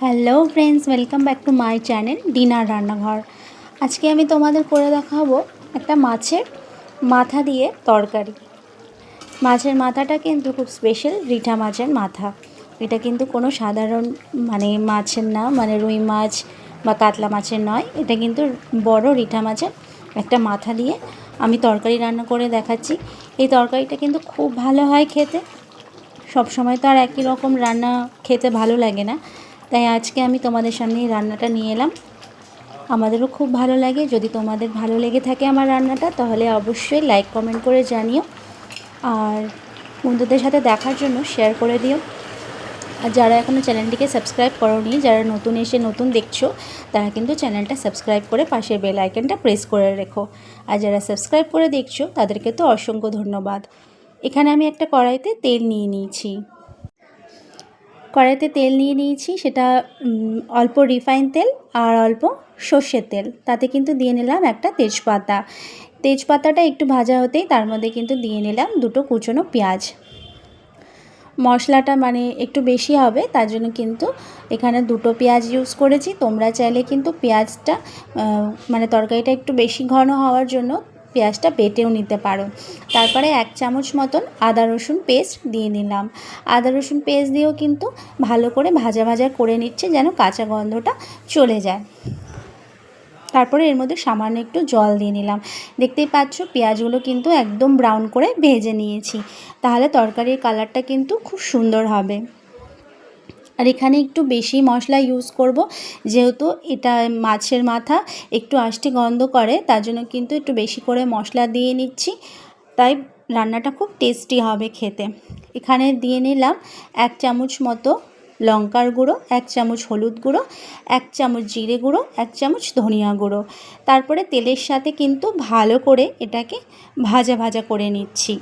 Hello friends, welcome back to my channel dinner রান্নাঘর। আজকে আমি তোমাদের করে দেখাবো একটা মাছের মাথা দিয়ে তরকারি। মাছের মাথাটা কিন্তু খুব স্পেশাল, রিঠা মাছের মাথা। এটা কিন্তু কোনো সাধারণ মাছের না, রুই মাছ বা কাতলা মাছের নয়। এটা কিন্তু বড় রিঠা মাছের একটা মাথা দিয়ে আমি তরকারি রান্না করে দেখাচ্ছি। এই তরকারিটা কিন্তু খুব ভালো হয় খেতে। সব সময় তো আর একই রকম রান্না খেতে ভালো লাগে না, তাই আজকে আমি তোমাদের সামনে এই রান্নাটা নিয়ে এলাম। আমাদেরও খুব ভালো লাগে। যদি তোমাদের ভালো লেগে থাকে আমার রান্নাটা, তাহলে অবশ্যই লাইক কমেন্ট করে জানিও, আর বন্ধুদের সাথে দেখার জন্য শেয়ার করে দিও। আর যারা এখনও চ্যানেলটিকে সাবস্ক্রাইব করোনি, যারা নতুন এসে নতুন দেখছো, তারা কিন্তু চ্যানেলটা সাবস্ক্রাইব করে পাশের বেল আইকনটা প্রেস করে রেখো। আর যারা সাবস্ক্রাইব করে দেখছো, তাদেরকে তো অসংখ্য ধন্যবাদ। এখানে আমি একটা কড়াইতে তেল নিয়ে নিয়েছি। সেটা অল্প রিফাইন তেল আর অল্প সর্ষের তেল। তাতে কিন্তু দিয়ে নিলাম একটা তেজপাতাটা একটু ভাজা হতেই তার মধ্যে কিন্তু দিয়ে নিলাম দুটো কুচনো পেঁয়াজ। মশলাটা একটু বেশি হবে, তার জন্য কিন্তু এখানে দুটো পেঁয়াজ ইউজ করেছি। তোমরা চাইলে কিন্তু পেঁয়াজটা তরকারিটা একটু বেশি ঘন হওয়ার জন্য পেঁয়াজটা বেটেও নিতে পারো। তারপরে 1 চামচ মতন আদা রসুন পেস্ট দিয়ে নিলাম। আদা রসুন পেস্ট দিয়েও কিন্তু ভালো করে ভাজা করে নিচ্ছে, যেন কাঁচা গন্ধটা চলে যায়। তারপরে এর মধ্যে সামান্য একটু জল দিয়ে নিলাম। দেখতেই পাচ্ছ পেঁয়াজগুলো কিন্তু একদম ব্রাউন করে ভেজে নিয়েছি, তাহলে তরকারির কালারটা কিন্তু খুব সুন্দর হবে। আর এখানে একটু বেশি মশলা ইউজ করব, যেহেতু এটা মাছের মাথা একটু আষ্টে গন্ধ করে, তার জন্য কিন্তু একটু বেশি করে মশলা দিয়ে নিচ্ছি, তাই রান্নাটা খুব টেস্টি হবে খেতে। এখানে দিয়ে নিলাম 1 চামচ মতো লঙ্কার গুঁড়ো, 1 চামচ হলুদ গুঁড়ো, 1 চামচ জিরে গুঁড়ো, 1 চামচ ধনিয়া গুঁড়ো। তারপরে তেলের সাথে কিন্তু ভালো করে এটাকে ভাজা করে নিচ্ছি।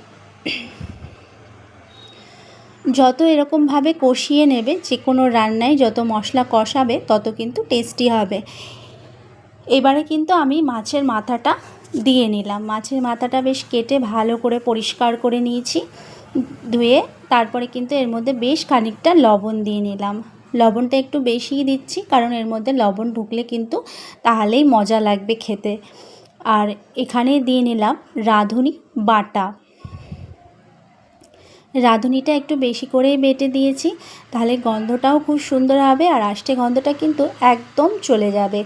যত এরকমভাবে কষিয়ে নেবে, যে কোনো রান্নায় যত মশলা কষাবে তত কিন্তু টেস্টি হবে। এবারে কিন্তু আমি মাছের মাথাটা দিয়ে নিলাম। মাছের মাথাটা বেশ কেটে ভালো করে পরিষ্কার করে নিয়েছি ধুয়ে। তারপরে কিন্তু এর মধ্যে বেশ খানিকটা লবণ দিয়ে নিলাম। লবণটা একটু বেশিই দিচ্ছি, কারণ এর মধ্যে লবণ ঢুকলে কিন্তু তাহলেই মজা লাগবে খেতে। আর এখানে দিয়ে নিলাম রাঁধুনি বাটা। রাঁধুনিটা একটু বেশি করেই বেটে দিয়েছি, তাহলে গন্ধটাও খুব সুন্দর হবে, আর আষ্টে গন্ধটা কিন্তু একদম চলে যাবে।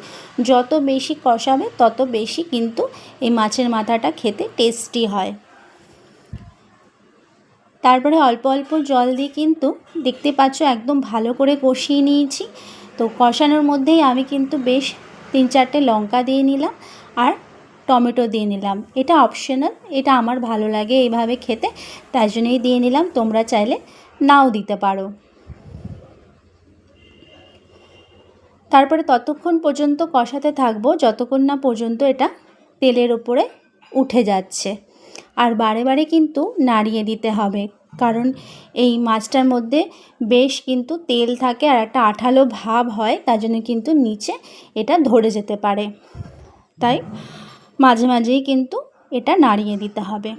যত বেশি কষাবে তত বেশি কিন্তু এই মাছের মাথাটা খেতে টেস্টি হয়। তারপরে অল্প অল্প জল দিয়ে কিন্তু দেখতে পাচ্ছ একদম ভালো করে কষিয়ে নিয়েছি। তো কষানোর মধ্যেই আমি কিন্তু বেশ 3-4টে লঙ্কা দিয়ে নিলাম আর টমেটো দিয়ে নিলাম। এটা অপশনাল, এটা আমার ভালো লাগে এইভাবে খেতে, তাই জন্যই দিয়ে নিলাম। তোমরা চাইলে নাও দিতে পারো। তারপরে ততক্ষণ পর্যন্ত কষাতে থাকবো যতক্ষণ না পর্যন্ত এটা তেলের ওপরে উঠে যাচ্ছে। আর বারে কিন্তু নাড়িয়ে দিতে হবে, কারণ এই মাছটার মধ্যে বেশ কিন্তু তেল থাকে আর একটা আঠালো ভাব হয়, তার জন্য কিন্তু নিচে এটা ধরে যেতে পারে। তাই মাঝেই কিন্তু এটা নাড়িয়ে দিতে হবে।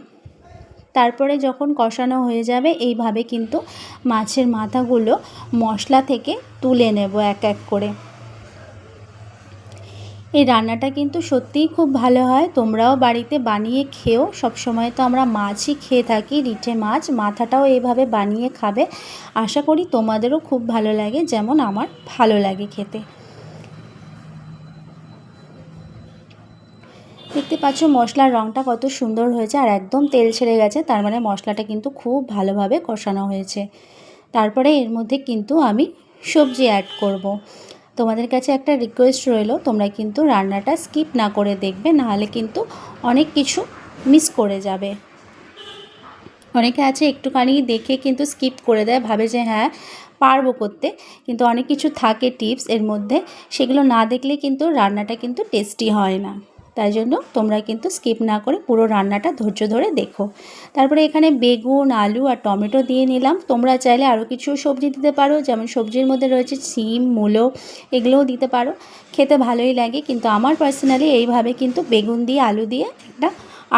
তারপরে যখন কষানো হয়ে যাবে, এইভাবে কিন্তু মাছের মাথাগুলো মশলা থেকে তুলে নেব এক এক করে। এই রান্নাটা কিন্তু সত্যিই খুব ভালো হয়, তোমরাও বাড়িতে বানিয়ে খেও। সবসময় তো আমরা মাছই খেয়ে থাকি, রিঠে মাছ, মাথাটাও এইভাবে বানিয়ে খাবে। আশা করি তোমাদেরও খুব ভালো লাগে, যেমন আমার ভালো লাগে খেতে। দেখতে পাচ্ছ মশলার রঙটা কত সুন্দর হয়েছে আর একদম তেল ছেড়ে গেছে, তার মানে মশলাটা কিন্তু খুব ভালোভাবে কষানো হয়েছে। তারপরে এর মধ্যে কিন্তু আমি সবজি অ্যাড করব। তোমাদের কাছে একটা রিকোয়েস্ট রইল, তোমরা কিন্তু রান্নাটা স্কিপ না করে দেখবে, নাহলে কিন্তু অনেক কিছু মিস করে যাবে। অনেকে আছে একটুখানি দেখে কিন্তু স্কিপ করে দেয়, ভাবে যে হ্যাঁ পারবো করতে, কিন্তু অনেক কিছু থাকে টিপস এর মধ্যে, সেগুলো না দেখলে কিন্তু রান্নাটা কিন্তু টেস্টি হয় না। তাই জন্য তোমরা কিন্তু স্কিপ না করে পুরো রান্নাটা ধৈর্য ধরে দেখো। তারপরে এখানে বেগুন, আলু আর টমেটো দিয়ে নিলাম। তোমরা চাইলে আরও কিছু সবজি দিতে পারো, যেমন সবজির মধ্যে রয়েছে সিম, মূলো, এগুলোও দিতে পারো, খেতে ভালোই লাগে। কিন্তু আমার পার্সোনালি এইভাবে কিন্তু বেগুন দিয়ে আলু দিয়ে একটা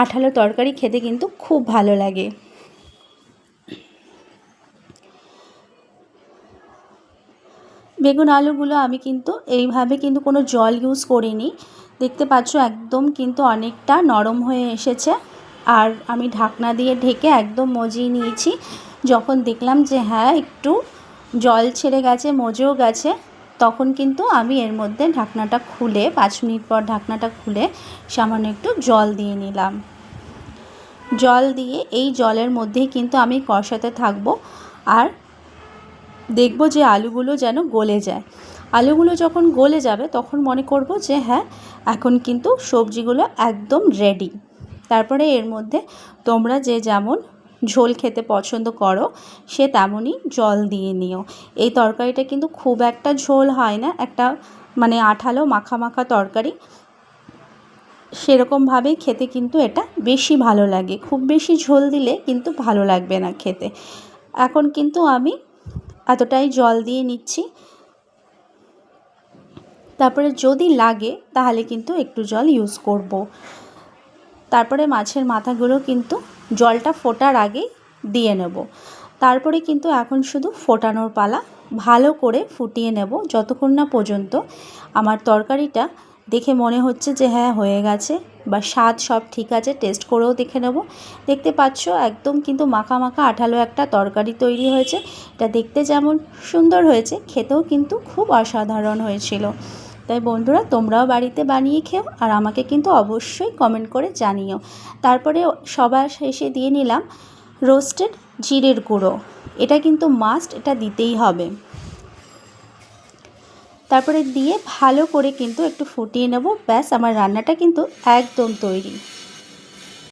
আঠালো তরকারি খেতে কিন্তু খুব ভালো লাগে। বেগুন আলুগুলো আমি কিন্তু এইভাবে কিন্তু কোনো জল ইউজ করিনি। দেখতে পাচ্ছ একদম কিন্তু অনেকটা নরম হয়ে এসেছে। আর আমি ঢাকনা দিয়ে ঢেকে একদম মজিয়ে নিয়েছি। যখন দেখলাম যে হ্যাঁ একটু জল ছেড়ে গেছে, মজেও গেছে, তখন কিন্তু আমি এর মধ্যে ঢাকনাটা খুলে 5 মিনিট পর ঢাকনাটা খুলে সামান্য একটু জল দিয়ে নিলাম। জল দিয়ে এই জলের মধ্যেই কিন্তু আমি কষাতে থাকবো। আর দেখব যে আলুগুলো যেন গলে যায়। আলুগুলো যখন গলে যাবে তখন মনে করব যে হ্যাঁ এখন কিন্তু সবজিগুলো একদম রেডি। তারপরে এর মধ্যে তোমরা যে যেমন ঝোল খেতে পছন্দ করো সে তেমনই জল দিয়ে নিও। এই তরকারিটা কিন্তু খুব একটা ঝোল হয় না, একটা মানে আঠালো মাখা মাখা তরকারি, সেরকমভাবেই খেতে কিন্তু এটা বেশি ভালো লাগে। খুব বেশি ঝোল দিলে কিন্তু ভালো লাগবে না খেতে। এখন কিন্তু আমি এতটাই জল দিয়ে নিচ্ছি। তারপরে যদি লাগে তাহলে কিন্তু একটু জল ইউজ করব। তারপরে মাছের মাথাগুলো কিন্তু জলটা ফোটার আগেই দিয়ে নেব। তারপরে কিন্তু এখন শুধু ফোটানোর পালা। ভালো করে ফুটিয়ে নেব যতক্ষণ না পর্যন্ত আমার তরকারিটা দেখে মনে হচ্ছে যে হ্যাঁ হয়ে গেছে, বা স্বাদ সব ঠিক আছে, টেস্ট করেও দেখে নেব। দেখতে পাচ্ছ একদম কিন্তু মাখা মাখা আঠালো একটা তরকারি তৈরি হয়েছে। এটা দেখতে যেমন সুন্দর হয়েছে, খেতেও কিন্তু খুব অসাধারণ হয়েছিল। তাই বন্ধুরা তোমরাও বাড়িতে বানিয়ে খেও আর আমাকে কিন্তু অবশ্যই কমেন্ট করে জানিও। তারপরে সবার শেষে দিয়ে নিলাম রোস্টেড জিরের গুঁড়ো। এটা কিন্তু মাস্ট, এটা দিতেই হবে। তারপরে দিয়ে ভালো করে কিন্তু একটু ফুটিয়ে নেব। ব্যাস আমার রান্নাটা কিন্তু একদম তৈরি।